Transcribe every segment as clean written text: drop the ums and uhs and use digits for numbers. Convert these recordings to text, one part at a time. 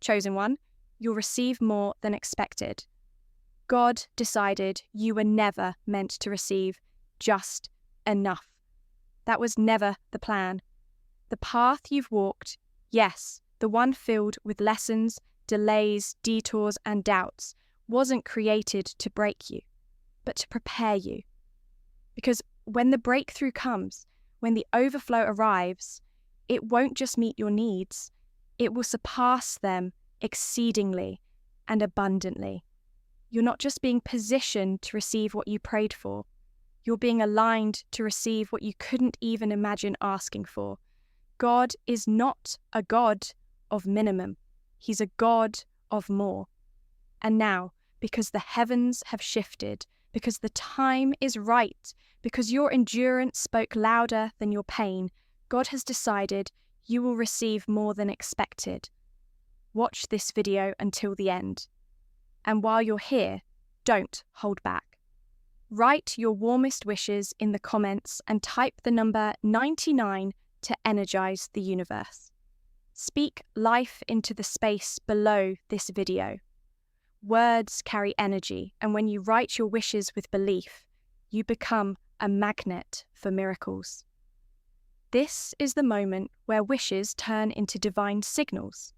chosen one, you'll receive more than expected. God decided you were never meant to receive just enough. That was never the plan. The path you've walked, yes, the one filled with lessons, delays, detours, and doubts, wasn't created to break you, but to prepare you. Because when the breakthrough comes, when the overflow arrives, it won't just meet your needs, it will surpass them exceedingly and abundantly. You're not just being positioned to receive what you prayed for, you're being aligned to receive what you couldn't even imagine asking for. God is not a God of minimum, He's a God of more. And now, because the heavens have shifted, because the time is right, because your endurance spoke louder than your pain, God has decided you will receive more than expected. Watch this video until the end. And while you're here, don't hold back. Write your warmest wishes in the comments and type the number 99 to energize the universe. Speak life into the space below this video. Words carry energy, and when you write your wishes with belief, you become a magnet for miracles. This is the moment where wishes turn into divine signals.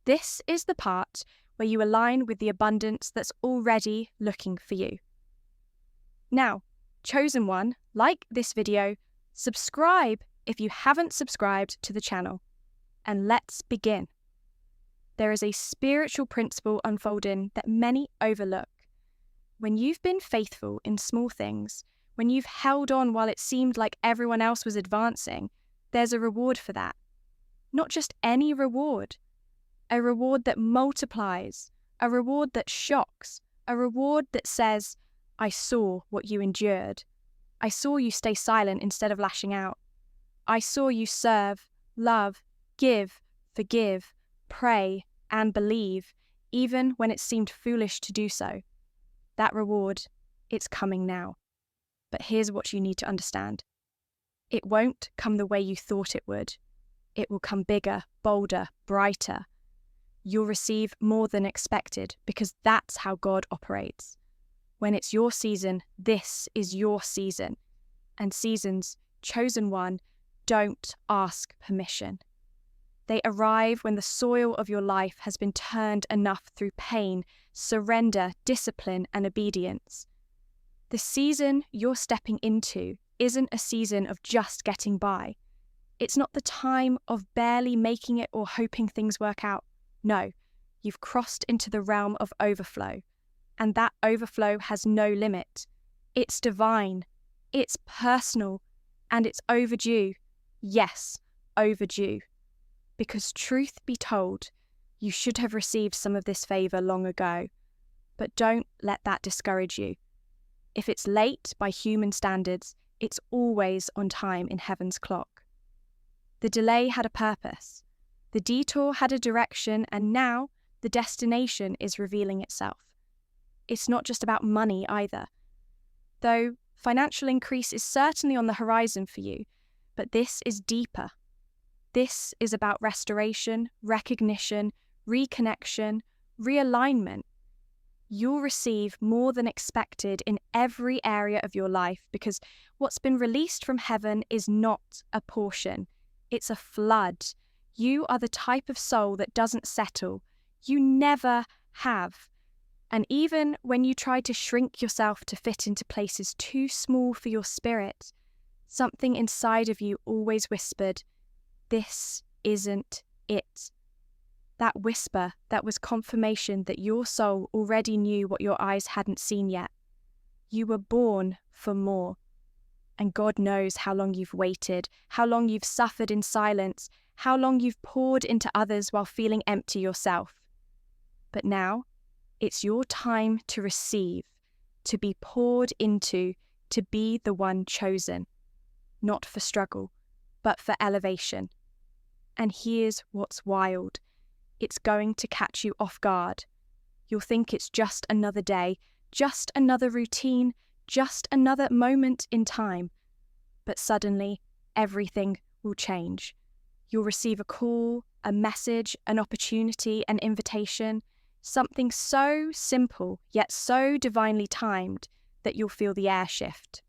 This is the part where you align with the abundance that's already looking for you. Now, chosen one, like this video, subscribe if you haven't subscribed to the channel, and let's begin. There is a spiritual principle unfolding that many overlook. When you've been faithful in small things, when you've held on while it seemed like everyone else was advancing, there's a reward for that. Not just any reward. A reward that multiplies, a reward that shocks, a reward that says, I saw what you endured. I saw you stay silent instead of lashing out. I saw you serve, love, give, forgive, pray, and believe, even when it seemed foolish to do so. That reward, it's coming now. But here's what you need to understand. It won't come the way you thought it would. It will come bigger, bolder, brighter. You'll receive more than expected because that's how God operates. When it's your season, this is your season. And seasons, chosen one, don't ask permission. They arrive when the soil of your life has been turned enough through pain, surrender, discipline, and obedience. The season you're stepping into isn't a season of just getting by. It's not the time of barely making it or hoping things work out. No, you've crossed into the realm of overflow, and that overflow has no limit. It's divine, it's personal, and it's overdue. Yes, overdue. Because truth be told, you should have received some of this favor long ago, but don't let that discourage you. If it's late by human standards, it's always on time in heaven's clock. The delay had a purpose. The detour had a direction, and now the destination is revealing itself. It's not just about money either. Though financial increase is certainly on the horizon for you, but this is deeper. This is about restoration, recognition, reconnection, realignment. You'll receive more than expected in every area of your life because what's been released from heaven is not a portion. It's a flood. You are the type of soul that doesn't settle. You never have. And even when you try to shrink yourself to fit into places too small for your spirit, something inside of you always whispered, this isn't it. That whisper, that was confirmation that your soul already knew what your eyes hadn't seen yet. You were born for more. And God knows how long you've waited, how long you've suffered in silence, how long you've poured into others while feeling empty yourself. But now, it's your time to receive, to be poured into, to be the one chosen. Not for struggle, but for elevation. And here's what's wild. It's going to catch you off guard. You'll think it's just another day, just another routine, just another moment in time. But suddenly, everything will change. You'll receive a call, a message, an opportunity, an invitation, something so simple yet so divinely timed that you'll feel the air shift.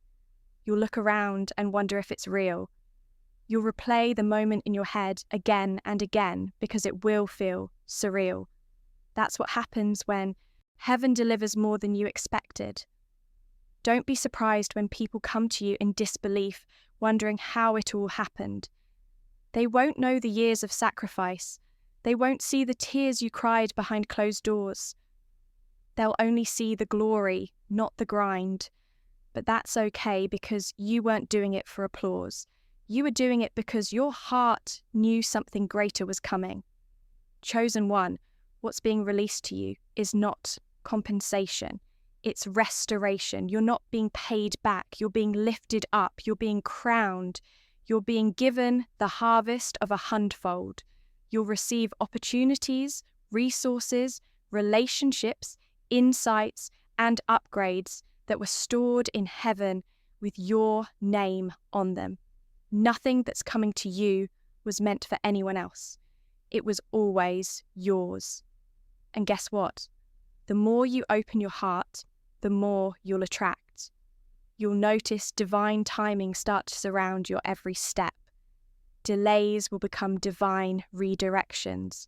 You'll look around and wonder if it's real. You'll replay the moment in your head again and again because it will feel surreal. That's what happens when heaven delivers more than you expected. Don't be surprised when people come to you in disbelief, wondering how it all happened. They won't know the years of sacrifice. They won't see the tears you cried behind closed doors. They'll only see the glory, not the grind. But that's okay because you weren't doing it for applause. You were doing it because your heart knew something greater was coming. Chosen one, what's being released to you is not compensation. It's restoration. You're not being paid back. You're being lifted up. You're being crowned. You're being given the harvest of 100-fold. You'll receive opportunities, resources, relationships, insights, and upgrades that were stored in heaven with your name on them. Nothing that's coming to you was meant for anyone else. It was always yours. And guess what? The more you open your heart, the more you'll attract. You'll notice divine timing start to surround your every step. Delays will become divine redirections.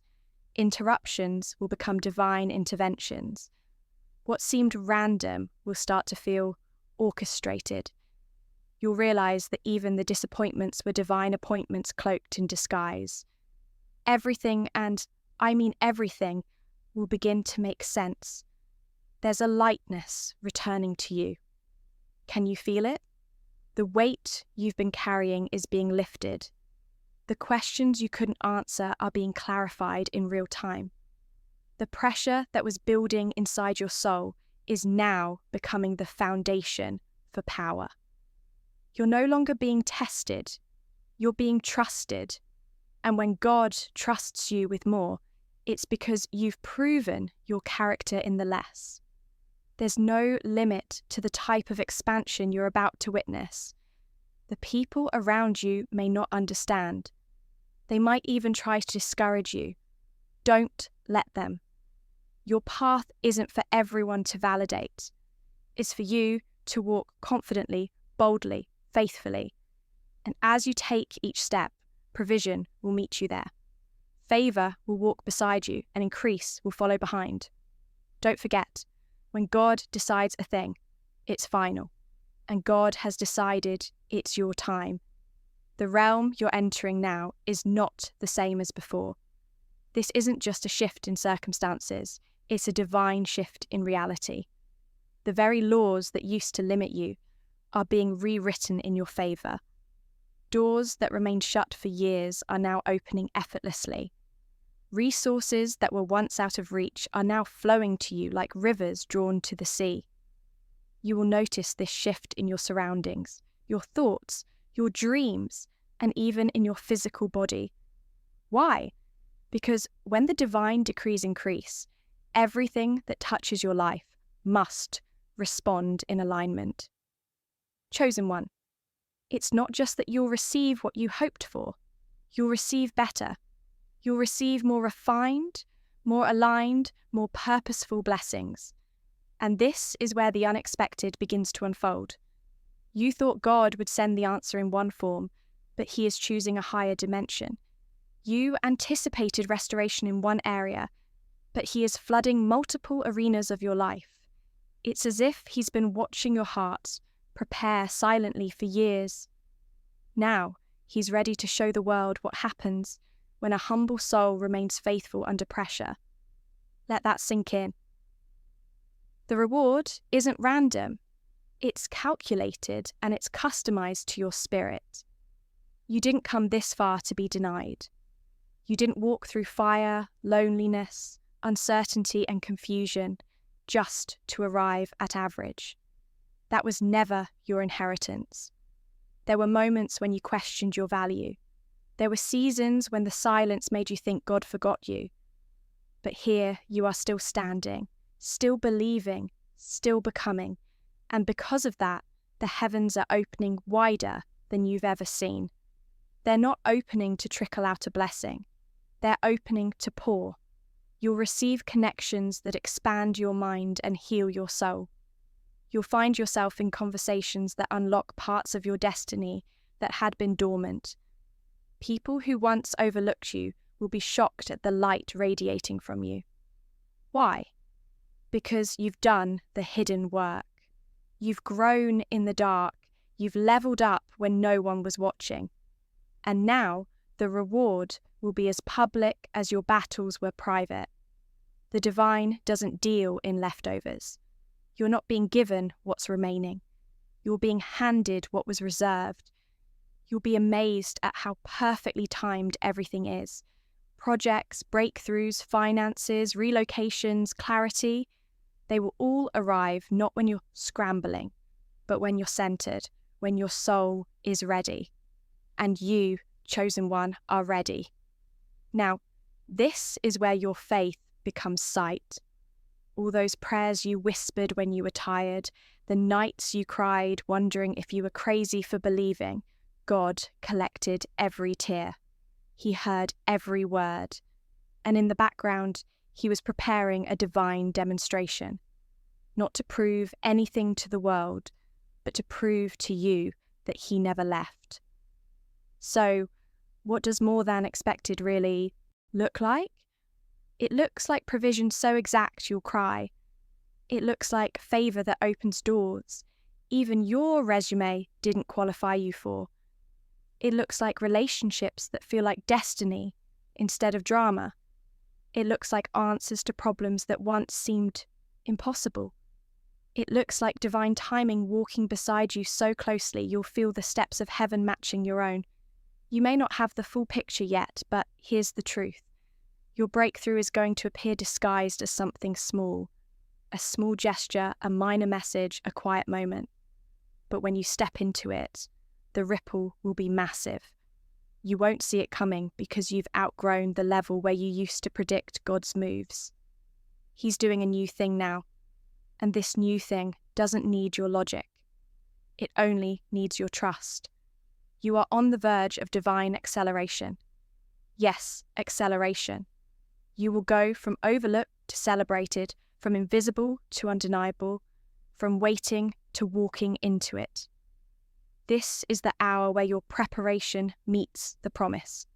Interruptions will become divine interventions. What seemed random will start to feel orchestrated. You'll realize that even the disappointments were divine appointments cloaked in disguise. Everything, and I mean everything, will begin to make sense. There's a lightness returning to you. Can you feel it? The weight you've been carrying is being lifted. The questions you couldn't answer are being clarified in real time. The pressure that was building inside your soul is now becoming the foundation for power. You're no longer being tested, you're being trusted. And when God trusts you with more, it's because you've proven your character in the less. There's no limit to the type of expansion you're about to witness. The people around you may not understand. They might even try to discourage you. Don't let them. Your path isn't for everyone to validate. It's for you to walk confidently, boldly, faithfully. And as you take each step, provision will meet you there. Favor will walk beside you and increase will follow behind. Don't forget, when God decides a thing, it's final. And God has decided it's your time. The realm you're entering now is not the same as before. This isn't just a shift in circumstances, it's a divine shift in reality. The very laws that used to limit you are being rewritten in your favor. Doors that remained shut for years are now opening effortlessly. Resources that were once out of reach are now flowing to you like rivers drawn to the sea. You will notice this shift in your surroundings, your thoughts, your dreams, and even in your physical body. Why? Because when the divine decrees increase, everything that touches your life must respond in alignment. Chosen one, it's not just that you'll receive what you hoped for, you'll receive better. You'll receive more refined, more aligned, more purposeful blessings. And this is where the unexpected begins to unfold. You thought God would send the answer in one form, but He is choosing a higher dimension. You anticipated restoration in one area, but He is flooding multiple arenas of your life. It's as if He's been watching your heart prepare silently for years. Now, He's ready to show the world what happens when a humble soul remains faithful under pressure. Let that sink in. The reward isn't random. It's calculated and it's customized to your spirit. You didn't come this far to be denied. You didn't walk through fire, loneliness, uncertainty and confusion just to arrive at average. That was never your inheritance. There were moments when you questioned your value. There were seasons when the silence made you think God forgot you. But here you are still standing, still believing, still becoming. And because of that, the heavens are opening wider than you've ever seen. They're not opening to trickle out a blessing. they're opening to pour. You'll receive connections that expand your mind and heal your soul. You'll find yourself in conversations that unlock parts of your destiny that had been dormant. People who once overlooked you will be shocked at the light radiating from you. Why? Because you've done the hidden work. You've grown in the dark. You've leveled up when no one was watching. And now the reward will be as public as your battles were private. The divine doesn't deal in leftovers. You're not being given what's remaining. You're being handed what was reserved. You'll be amazed at how perfectly timed everything is. Projects, breakthroughs, finances, relocations, clarity, they will all arrive not when you're scrambling, but when you're centered, when your soul is ready. And you, chosen one, are ready. Now, this is where your faith becomes sight. All those prayers you whispered when you were tired, the nights you cried wondering if you were crazy for believing, God collected every tear. He heard every word. And in the background, he was preparing a divine demonstration. Not to prove anything to the world, but to prove to you that he never left. So, what does more than expected really look like? It looks like provision so exact you'll cry. It looks like favour that opens doors even your resume didn't qualify you for. It looks like relationships that feel like destiny instead of drama. It looks like answers to problems that once seemed impossible. It looks like divine timing walking beside you so closely you'll feel the steps of heaven matching your own. You may not have the full picture yet, but here's the truth. Your breakthrough is going to appear disguised as something small. A small gesture, a minor message, a quiet moment. But when you step into it, the ripple will be massive. You won't see it coming because you've outgrown the level where you used to predict God's moves. He's doing a new thing now, and this new thing doesn't need your logic. It only needs your trust. You are on the verge of divine acceleration. Yes, acceleration. You will go from overlooked to celebrated, from invisible to undeniable, from waiting to walking into it. This is the hour where your preparation meets the promise.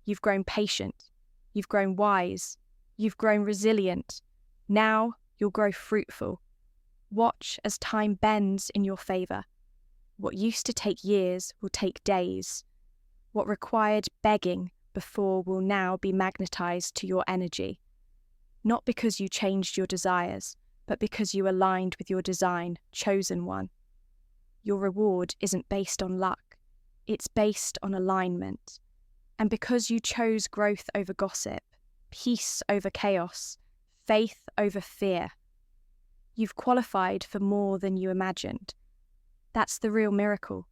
You've grown patient. You've grown wise. You've grown resilient. Now you'll grow fruitful. Watch as time bends in your favour. What used to take years will take days. What required begging before will now be magnetized to your energy. Not because you changed your desires, but because you aligned with your design, chosen one. Your reward isn't based on luck. It's based on alignment. And because you chose growth over gossip, peace over chaos, faith over fear, you've qualified for more than you imagined. That's the real miracle.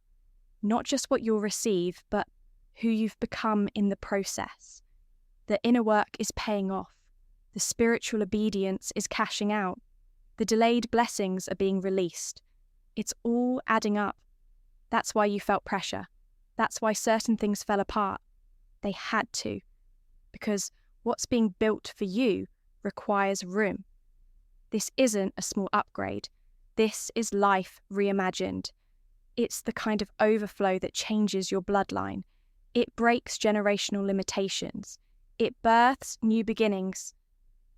Not just what you'll receive, but who you've become in the process. The inner work is paying off. The spiritual obedience is cashing out. The delayed blessings are being released. It's all adding up. That's why you felt pressure. That's why certain things fell apart. They had to. Because what's being built for you requires room. This isn't a small upgrade. This is life reimagined. It's the kind of overflow that changes your bloodline. It breaks generational limitations. It births new beginnings.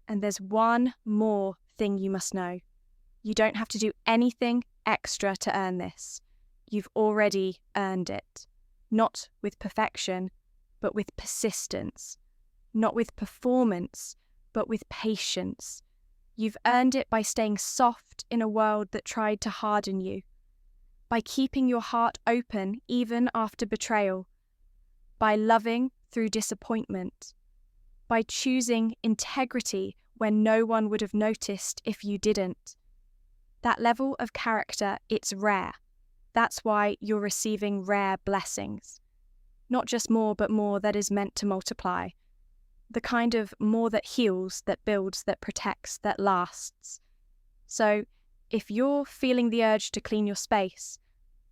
And there's one more thing you must know. You don't have to do anything extra to earn this. You've already earned it. Not with perfection, but with persistence. Not with performance, but with patience. You've earned it by staying soft in a world that tried to harden you. By keeping your heart open even after betrayal. By loving through disappointment. By choosing integrity when no one would have noticed if you didn't. That level of character, it's rare. That's why you're receiving rare blessings. Not just more, but more that is meant to multiply. The kind of more that heals, that builds, that protects, that lasts. So, if you're feeling the urge to clean your space,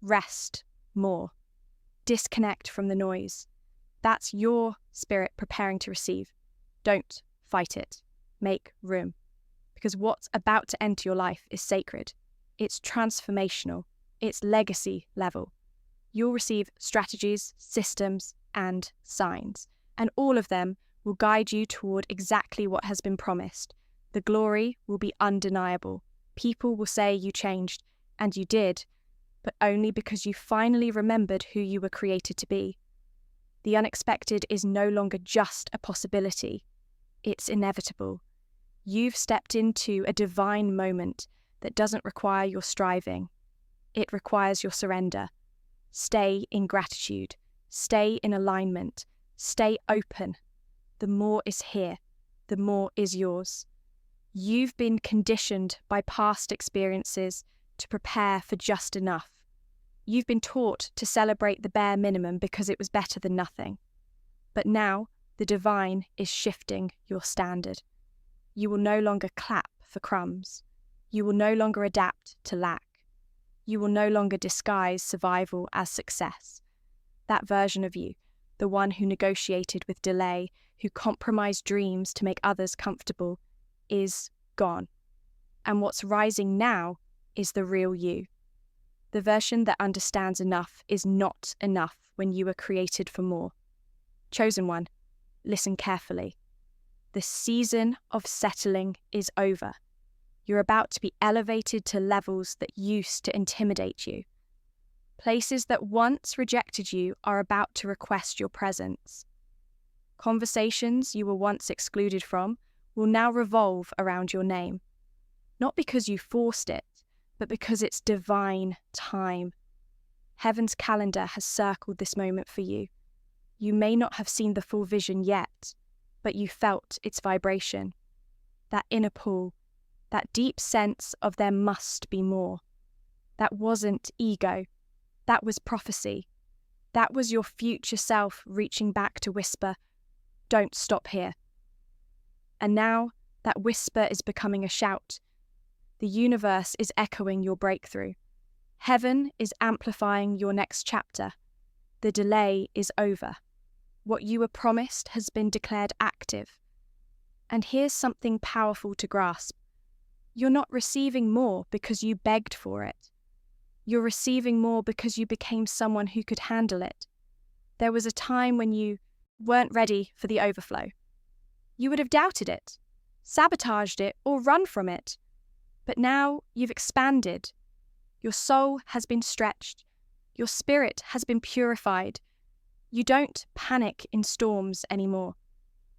rest more. Disconnect from the noise. That's your spirit preparing to receive. Don't fight it. Make room. Because what's about to enter your life is sacred. It's transformational. It's legacy level. You'll receive strategies, systems, and signs. And all of them will guide you toward exactly what has been promised. The glory will be undeniable. People will say you changed, and you did, but only because you finally remembered who you were created to be. The unexpected is no longer just a possibility. It's inevitable. You've stepped into a divine moment that doesn't require your striving. It requires your surrender. Stay in gratitude. Stay in alignment. Stay open. The more is here. The more is yours. You've been conditioned by past experiences to prepare for just enough. You've been taught to celebrate the bare minimum because it was better than nothing. But now, the divine is shifting your standard. You will no longer clap for crumbs. You will no longer adapt to lack. You will no longer disguise survival as success. That version of you, the one who negotiated with delay, who compromised dreams to make others comfortable, is gone. And what's rising now is the real you. The version that understands enough is not enough when you were created for more. Chosen one, listen carefully. The season of settling is over. You're about to be elevated to levels that used to intimidate you. Places that once rejected you are about to request your presence. Conversations you were once excluded from will now revolve around your name. Not because you forced it, but because it's divine time. Heaven's calendar has circled this moment for you. You may not have seen the full vision yet, but you felt its vibration. That inner pull, that deep sense of there must be more. That wasn't ego, that was prophecy. That was your future self reaching back to whisper, "Don't stop here." And now that whisper is becoming a shout. The universe is echoing your breakthrough. Heaven is amplifying your next chapter. The delay is over. What you were promised has been declared active. And here's something powerful to grasp. You're not receiving more because you begged for it. You're receiving more because you became someone who could handle it. There was a time when you weren't ready for the overflow. You would have doubted it, sabotaged it, or run from it. But now you've expanded. Your soul has been stretched. Your spirit has been purified. You don't panic in storms anymore.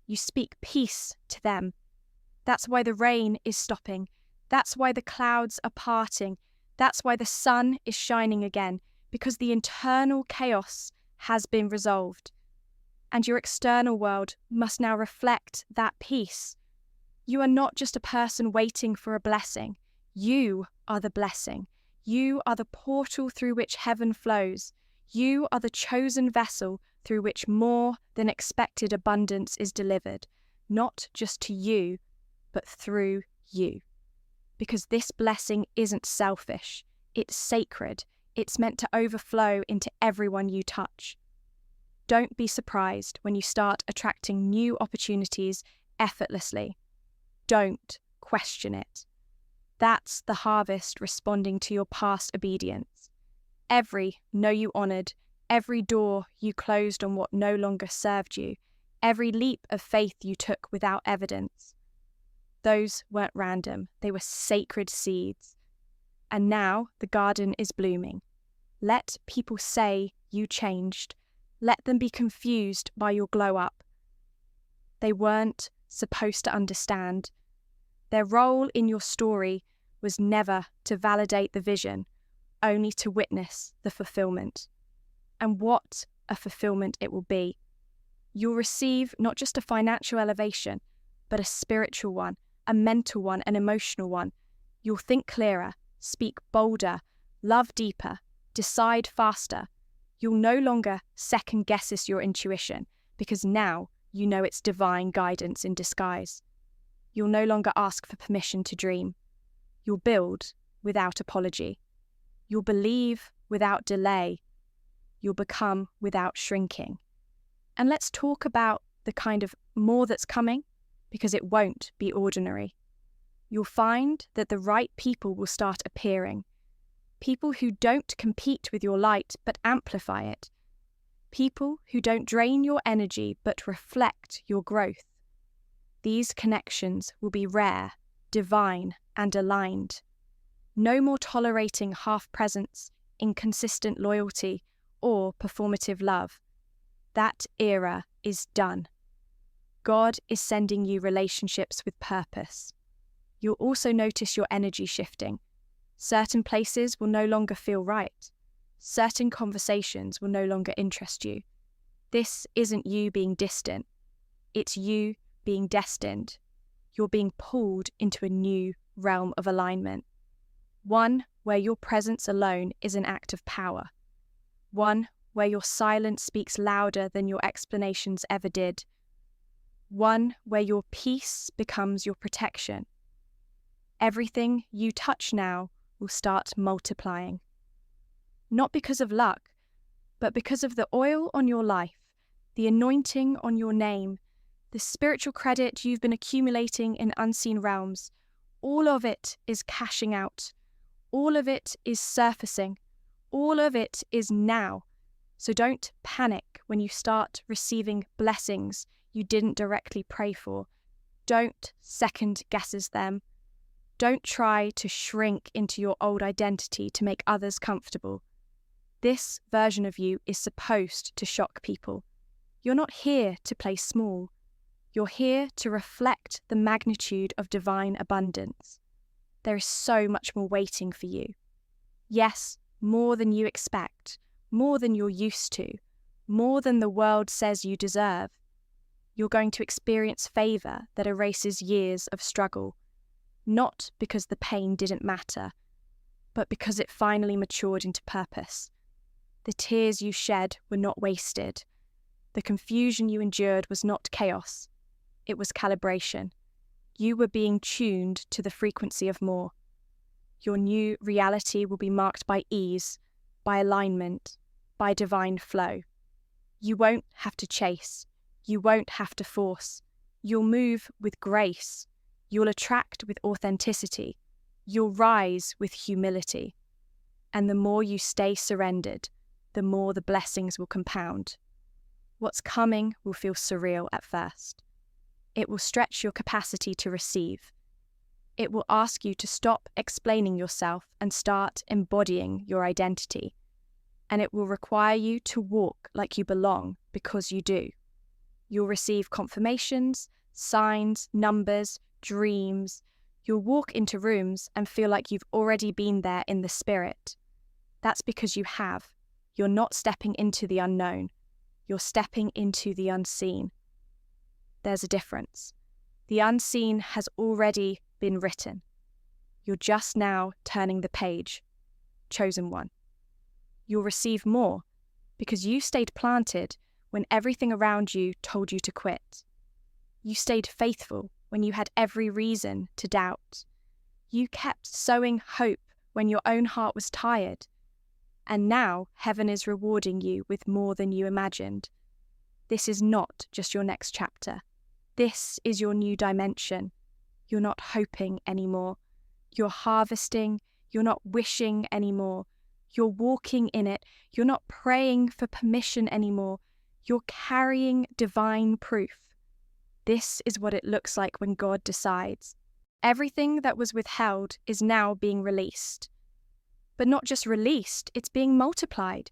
You speak peace to them. That's why the rain is stopping. That's why the clouds are parting. That's why the sun is shining again, because the internal chaos has been resolved. And your external world must now reflect that peace. You are not just a person waiting for a blessing. You are the blessing. You are the portal through which heaven flows. You are the chosen vessel through which more than expected abundance is delivered, not just to you, but through you. Because this blessing isn't selfish, it's sacred, it's meant to overflow into everyone you touch. Don't be surprised when you start attracting new opportunities effortlessly. Don't question it. That's the harvest responding to your past obedience. Every no you honoured, every door you closed on what no longer served you, every leap of faith you took without evidence. Those weren't random, they were sacred seeds. And now the garden is blooming. Let people say you changed. Let them be confused by your glow up. They weren't supposed to understand. Their role in your story was never to validate the vision, only to witness the fulfillment. And what a fulfillment it will be. You'll receive not just a financial elevation, but a spiritual one, a mental one, an emotional one. You'll think clearer, speak bolder, love deeper, decide faster. You'll no longer second guess your intuition, because now you know it's divine guidance in disguise. You'll no longer ask for permission to dream. You'll build without apology. You'll believe without delay. You'll become without shrinking. And let's talk about the kind of more that's coming, because it won't be ordinary. You'll find that the right people will start appearing. People who don't compete with your light but amplify it. People who don't drain your energy but reflect your growth. These connections will be rare, divine, and aligned. No more tolerating half-presence, inconsistent loyalty, or performative love. That era is done. God is sending you relationships with purpose. You'll also notice your energy shifting. Certain places will no longer feel right. Certain conversations will no longer interest you. This isn't you being distant. It's you being destined. You're being pulled into a new realm of alignment. One where your presence alone is an act of power. One where your silence speaks louder than your explanations ever did. One where your peace becomes your protection. Everything you touch now will start multiplying. Not because of luck, but because of the oil on your life, the anointing on your name, the spiritual credit you've been accumulating in unseen realms. All of it is cashing out. All of it is surfacing. All of it is now. So don't panic when you start receiving blessings you didn't directly pray for. Don't second guess them. Don't try to shrink into your old identity to make others comfortable. This version of you is supposed to shock people. You're not here to play small. You're here to reflect the magnitude of divine abundance. There is so much more waiting for you. Yes, more than you expect, more than you're used to, more than the world says you deserve. You're going to experience favor that erases years of struggle, not because the pain didn't matter, but because it finally matured into purpose. The tears you shed were not wasted. The confusion you endured was not chaos. It was calibration. You were being tuned to the frequency of more. Your new reality will be marked by ease, by alignment, by divine flow. You won't have to chase. You won't have to force. You'll move with grace. You'll attract with authenticity. You'll rise with humility. And the more you stay surrendered, the more the blessings will compound. What's coming will feel surreal at first. It will stretch your capacity to receive. It will ask you to stop explaining yourself and start embodying your identity. And it will require you to walk like you belong because you do. You'll receive confirmations, signs, numbers, dreams. You'll walk into rooms and feel like you've already been there in the spirit. That's because you have. You're not stepping into the unknown. You're stepping into the unseen. There's a difference. The unseen has already been written. You're just now turning the page. Chosen one. You'll receive more because you stayed planted when everything around you told you to quit. You stayed faithful when you had every reason to doubt. You kept sowing hope when your own heart was tired. And now heaven is rewarding you with more than you imagined. This is not just your next chapter. This is your new dimension. You're not hoping anymore. You're harvesting. You're not wishing anymore. You're walking in it. You're not praying for permission anymore. You're carrying divine proof. This is what it looks like when God decides. Everything that was withheld is now being released. But not just released, it's being multiplied.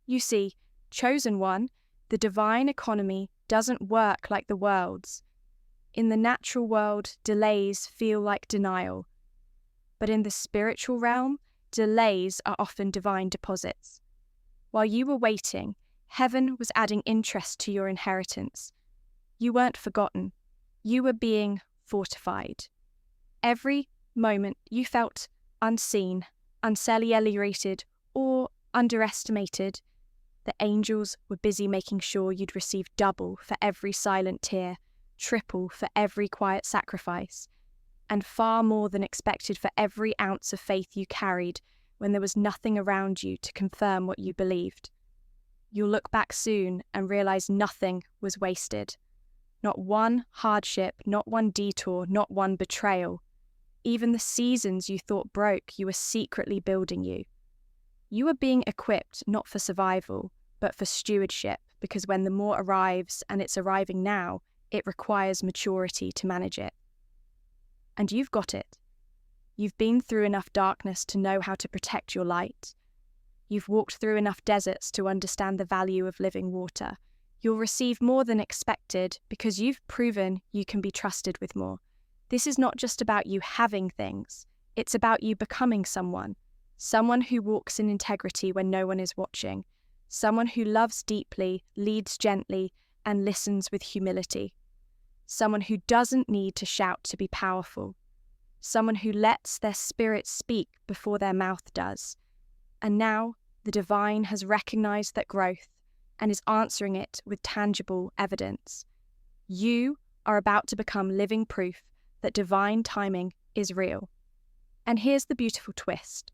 You see, chosen one, the divine economy doesn't work like the world's. In the natural world, delays feel like denial. But in the spiritual realm, delays are often divine deposits. While you were waiting, heaven was adding interest to your inheritance. You weren't forgotten. You were being fortified. Every moment you felt unseen, uncelebrated, or underestimated, the angels were busy making sure you'd receive double for every silent tear, triple for every quiet sacrifice, and far more than expected for every ounce of faith you carried when there was nothing around you to confirm what you believed. You'll look back soon and realize nothing was wasted. Not one hardship, not one detour, not one betrayal. Even the seasons you thought broke, you were secretly building you. You are being equipped not for survival, but for stewardship, because when the more arrives, and it's arriving now, it requires maturity to manage it. And you've got it. You've been through enough darkness to know how to protect your light. You've walked through enough deserts to understand the value of living water. You'll receive more than expected because you've proven you can be trusted with more. This is not just about you having things. It's about you becoming someone who walks in integrity when no one is watching, someone who loves deeply, leads gently, and listens with humility, someone who doesn't need to shout to be powerful, someone who lets their spirit speak before their mouth does. And now the divine has recognized that growth and is answering it with tangible evidence. You are about to become living proof that divine timing is real. And here's the beautiful twist.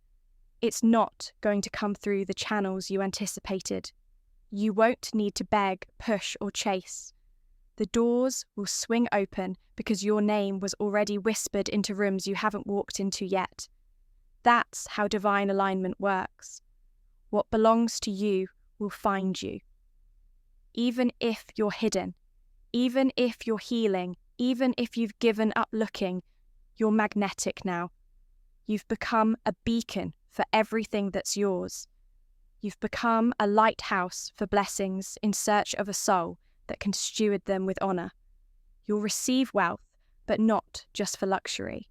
It's not going to come through the channels you anticipated. You won't need to beg, push, or chase. The doors will swing open because your name was already whispered into rooms you haven't walked into yet. That's how divine alignment works. What belongs to you will find you. Even if you're hidden, even if you're healing, even if you've given up looking, you're magnetic now. You've become a beacon for everything that's yours. You've become a lighthouse for blessings in search of a soul that can steward them with honor. You'll receive wealth, but not just for luxury.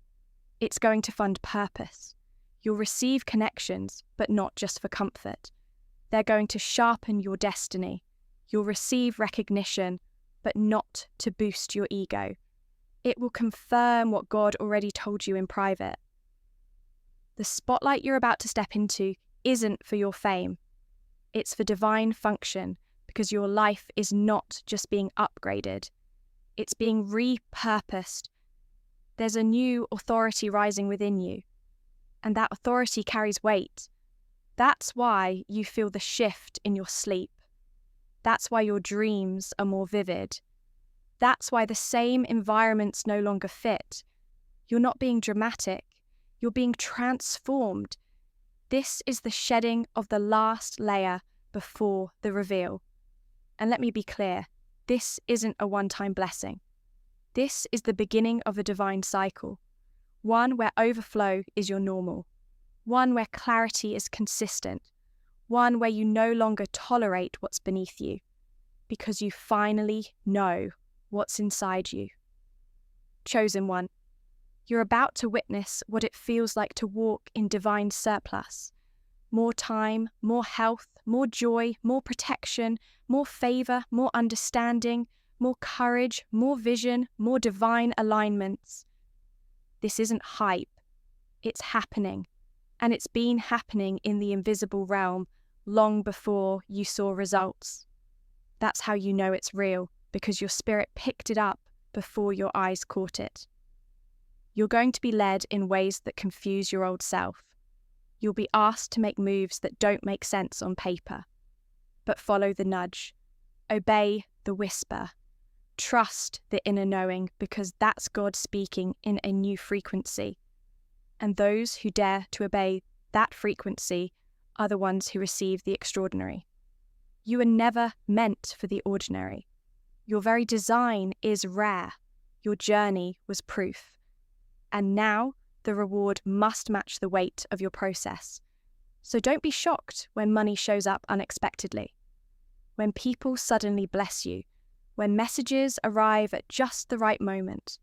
It's going to fund purpose. You'll receive connections, but not just for comfort. They're going to sharpen your destiny. You'll receive recognition, but not to boost your ego. It will confirm what God already told you in private. The spotlight you're about to step into isn't for your fame. It's for divine function, because your life is not just being upgraded. It's being repurposed. There's a new authority rising within you, and that authority carries weight. That's why you feel the shift in your sleep. That's why your dreams are more vivid. That's why the same environments no longer fit. You're not being dramatic. You're being transformed. This is the shedding of the last layer before the reveal. And let me be clear, this isn't a one-time blessing. This is the beginning of a divine cycle, one where overflow is your normal, one where clarity is consistent, one where you no longer tolerate what's beneath you, because you finally know what's inside you. Chosen one, you're about to witness what it feels like to walk in divine surplus. More time, more health, more joy, more protection, more favor, more understanding, more courage, more vision, more divine alignments. This isn't hype. It's happening. And it's been happening in the invisible realm long before you saw results. That's how you know it's real, because your spirit picked it up before your eyes caught it. You're going to be led in ways that confuse your old self. You'll be asked to make moves that don't make sense on paper. But follow the nudge. Obey the whisper. Trust the inner knowing, because that's God speaking in a new frequency. And those who dare to obey that frequency are the ones who receive the extraordinary. You were never meant for the ordinary. Your very design is rare. Your journey was proof. And now the reward must match the weight of your process. So don't be shocked when money shows up unexpectedly, when people suddenly bless you, when messages arrive at just the right moment,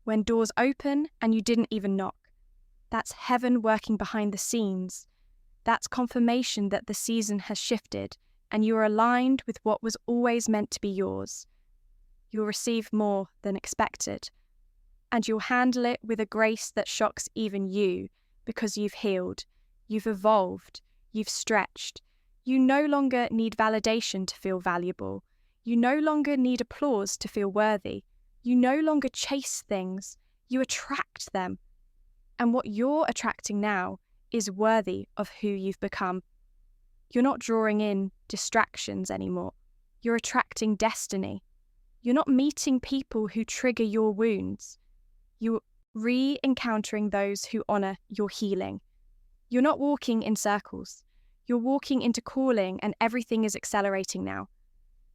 when doors open and you didn't even knock. That's heaven working behind the scenes. That's confirmation that the season has shifted and you are aligned with what was always meant to be yours. You'll receive more than expected, and you'll handle it with a grace that shocks even you, because you've healed, you've evolved, you've stretched. You no longer need validation to feel valuable. You no longer need applause to feel worthy. You no longer chase things, you attract them. And what you're attracting now is worthy of who you've become. You're not drawing in distractions anymore. You're attracting destiny. You're not meeting people who trigger your wounds. You're re-encountering those who honor your healing. You're not walking in circles. You're walking into calling, and everything is accelerating now.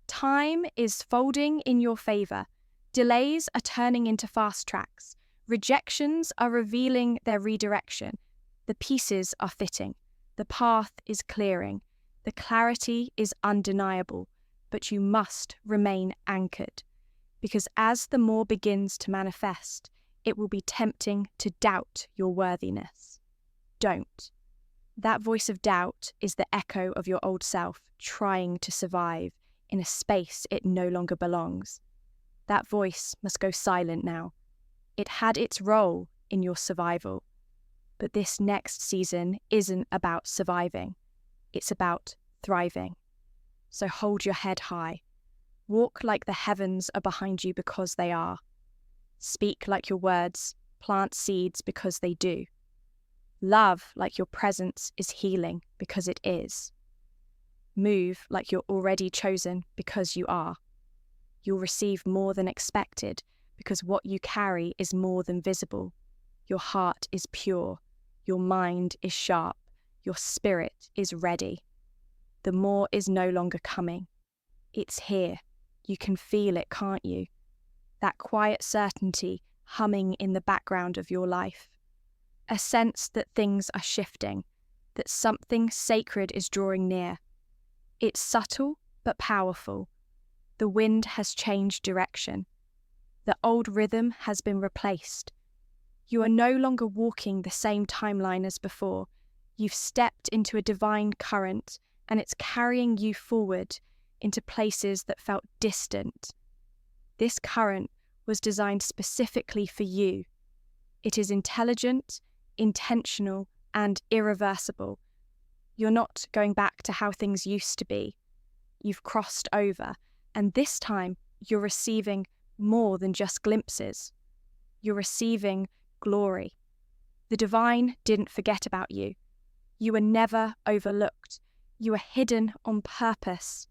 Time is folding in your favor. Delays are turning into fast tracks. Rejections are revealing their redirection. The pieces are fitting. The path is clearing. The clarity is undeniable, but you must remain anchored. Because as the more begins to manifest, it will be tempting to doubt your worthiness. Don't. That voice of doubt is the echo of your old self trying to survive in a space it no longer belongs. That voice must go silent now. It had its role in your survival. But this next season isn't about surviving. It's about thriving. So hold your head high. Walk like the heavens are behind you because they are. Speak like your words plant seeds because they do. Love like your presence is healing because it is. Move like you're already chosen because you are. You'll receive more than expected because what you carry is more than visible. Your heart is pure. Your mind is sharp. Your spirit is ready. The more is no longer coming. It's here. You can feel it, can't you? That quiet certainty humming in the background of your life. A sense that things are shifting, that something sacred is drawing near. It's subtle but powerful. The wind has changed direction. The old rhythm has been replaced. You are no longer walking the same timeline as before. You've stepped into a divine current, and it's carrying you forward into places that felt distant. This current was designed specifically for you. It is intelligent, intentional, and irreversible. You're not going back to how things used to be. You've crossed over, and this time you're receiving more than just glimpses. You're receiving glory. The divine didn't forget about you. You were never overlooked. You are hidden on purpose.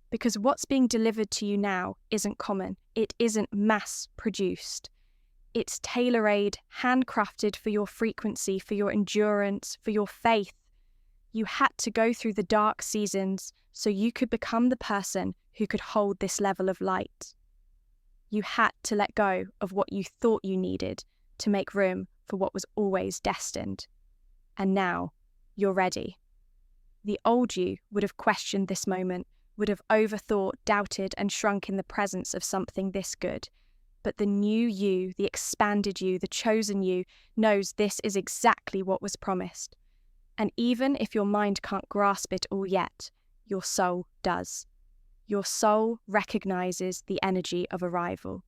Because what's being delivered to you now isn't common. It isn't mass-produced. It's tailor-made, handcrafted for your frequency, for your endurance, for your faith. You had to go through the dark seasons so you could become the person who could hold this level of light. You had to let go of what you thought you needed to make room for what was always destined. And now, you're ready. The old you would have questioned this moment, would have overthought, doubted, and shrunk in the presence of something this good. But the new you, the expanded you, the chosen you, knows this is exactly what was promised. And even if your mind can't grasp it all yet, your soul does. Your soul recognizes the energy of arrival.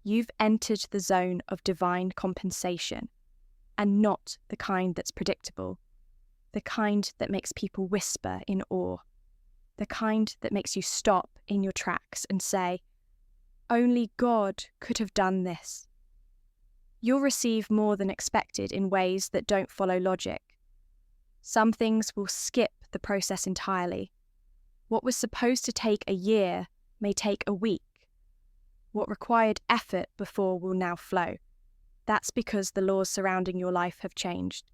You've entered the zone of divine compensation, and not the kind that's predictable, the kind that makes people whisper in awe, the kind that makes you stop in your tracks and say, "Only God could have done this." You'll receive more than expected in ways that don't follow logic. Some things will skip the process entirely. What was supposed to take a year may take a week. What required effort before will now flow. That's because the laws surrounding your life have changed.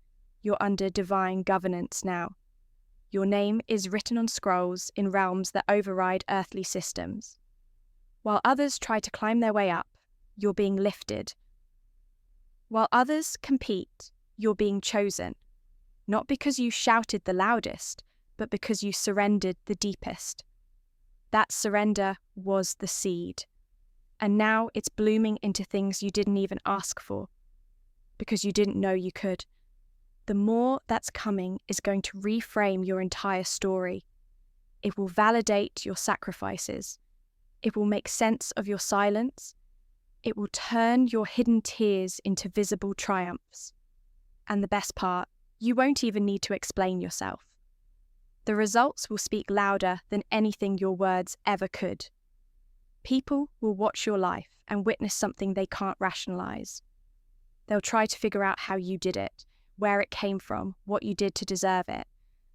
You're under divine governance now. Your name is written on scrolls in realms that override earthly systems. While others try to climb their way up, you're being lifted. While others compete, you're being chosen. Not because you shouted the loudest, but because you surrendered the deepest. That surrender was the seed. And now it's blooming into things you didn't even ask for, because you didn't know you could. The more that's coming is going to reframe your entire story. It will validate your sacrifices. It will make sense of your silence. It will turn your hidden tears into visible triumphs. And the best part, you won't even need to explain yourself. The results will speak louder than anything your words ever could. People will watch your life and witness something they can't rationalize. They'll try to figure out how you did it, where it came from, what you did to deserve it,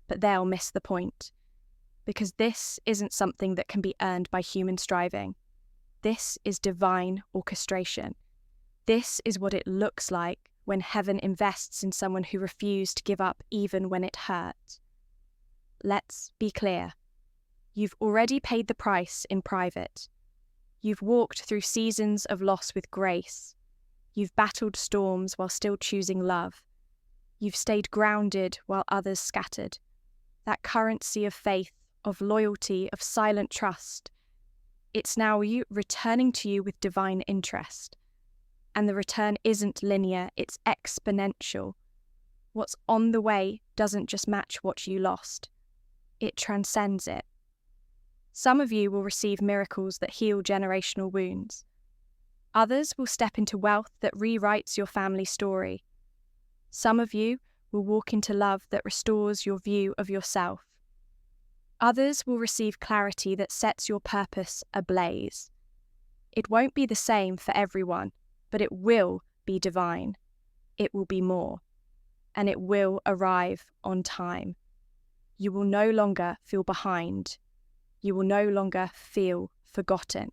but they'll miss the point. because this isn't something that can be earned by human striving. This is divine orchestration. This is what it looks like when heaven invests in someone who refused to give up even when it hurt. Let's be clear. You've already paid the price in private. You've walked through seasons of loss with grace. You've battled storms while still choosing love. You've stayed grounded while others scattered. That currency of faith, of loyalty, of silent trust, it's now you returning to you with divine interest. And the return isn't linear, it's exponential. What's on the way doesn't just match what you lost. It transcends it. Some of you will receive miracles that heal generational wounds. Others will step into wealth that rewrites your family story. Some of you will walk into love that restores your view of yourself. Others will receive clarity that sets your purpose ablaze. It won't be the same for everyone, but it will be divine. It will be more. And it will arrive on time. You will no longer feel behind. You will no longer feel forgotten.